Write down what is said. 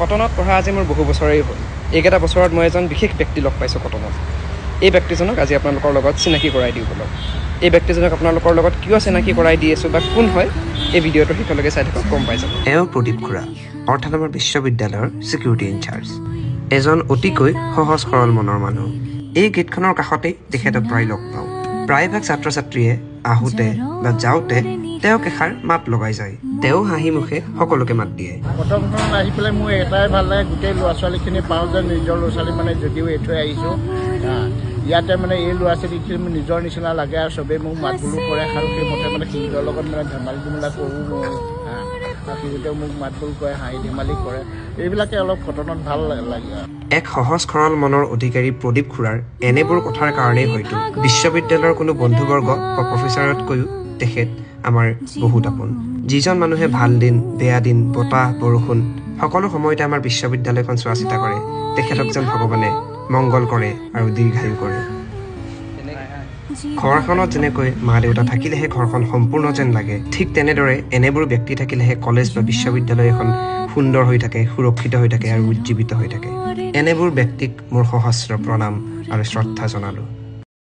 কটনত পঢ়া আজি মোৰ বহু বছৰেই হ'ল। এইকেইটা বছৰত মই এজন বিশেষ ব্যক্তি লগ পাইছোঁ কটনত। এই ব্যক্তিজনক আজি আপোনালোকৰ লগত চিনাকি কৰাই দিওঁ বলক। এই ব্যক্তিজনক আপোনালোকৰ লগত কিয় চিনাকি কৰাই দি আছোঁ বা কোন হয়, এই ভিডিঅ'টো শেষলৈকে চাই থাকক, গম পাই যাব। এওঁ প্ৰদীপ খুৰা, অৰ্থাৎ আমাৰ বিশ্ববিদ্যালয়ৰ ছিকিউৰিটি ইনচাৰ্জ। এজন অতিকৈ সহজ সৰল মনৰ মানুহ। এই গেটখনৰ কাষতেই তেখেতক প্ৰায় লগ পাওঁ। প্ৰায়ভাগ ছাত্ৰ ছাত্ৰীয়ে আহোঁতে বা যাওঁতে তেওঁক এষাৰ মাত লগাই যায়। তেওঁ হাঁহি মুখে সকলোকে মাত দিয়ে। প্ৰথমখন আহি পেলাই মোৰ এটাই ভাল লাগে, গোটেই ল'ৰা ছোৱালীখিনি পাওঁ যে নিজৰ ল'ৰা ছোৱালী মানে যদিও এই থৈ আহিছোঁ, ইয়াতে মানে এই ল'ৰা ছোৱালীখিনি মোৰ নিজৰ নিচিনা লাগে আৰু চবেই মোক মাত বোলো কৰে আৰু সেইমতে মানে সিহঁতৰ লগত মানে ধেমালি ধেমালি কৰোঁ মই। সিহঁতেও মোক মাত বোল কৰে, হাঁহি ধেমালি কৰে, এইবিলাকে অলপ কটনত ভাল লাগে। এক সহজ সৰল মনৰ অধিকাৰী প্ৰদীপ খুৰাৰ এনেবোৰ কথাৰ কাৰণেই হয়তো বিশ্ববিদ্যালয়ৰ কোনো বন্ধুবৰ্গ বা প্ৰফেচাৰতকৈও তেখেত আমাৰ বহুত আপোন। যিজন মানুহে ভাল দিন, বেয়া দিন, বতাহ, বৰষুণ সকলো সময়তে আমাৰ বিশ্ববিদ্যালয়খন চোৱা চিতা কৰে, তেখেতক যেন ভগৱানে মংগল কৰে আৰু দীৰ্ঘায়ু কৰে। ঘৰখনত যেনেকৈ মা দেউতা থাকিলেহে ঘৰখন সম্পূৰ্ণ যেন লাগে, ঠিক তেনেদৰে এনেবোৰ ব্যক্তি থাকিলেহে কলেজ বা বিশ্ববিদ্যালয় এখন সুন্দৰ হৈ থাকে, সুৰক্ষিত হৈ থাকে আৰু উজ্জীৱিত হৈ থাকে। এনেবোৰ ব্যক্তিক মোৰ সহস্ৰ প্ৰণাম আৰু শ্ৰদ্ধা জনালোঁ।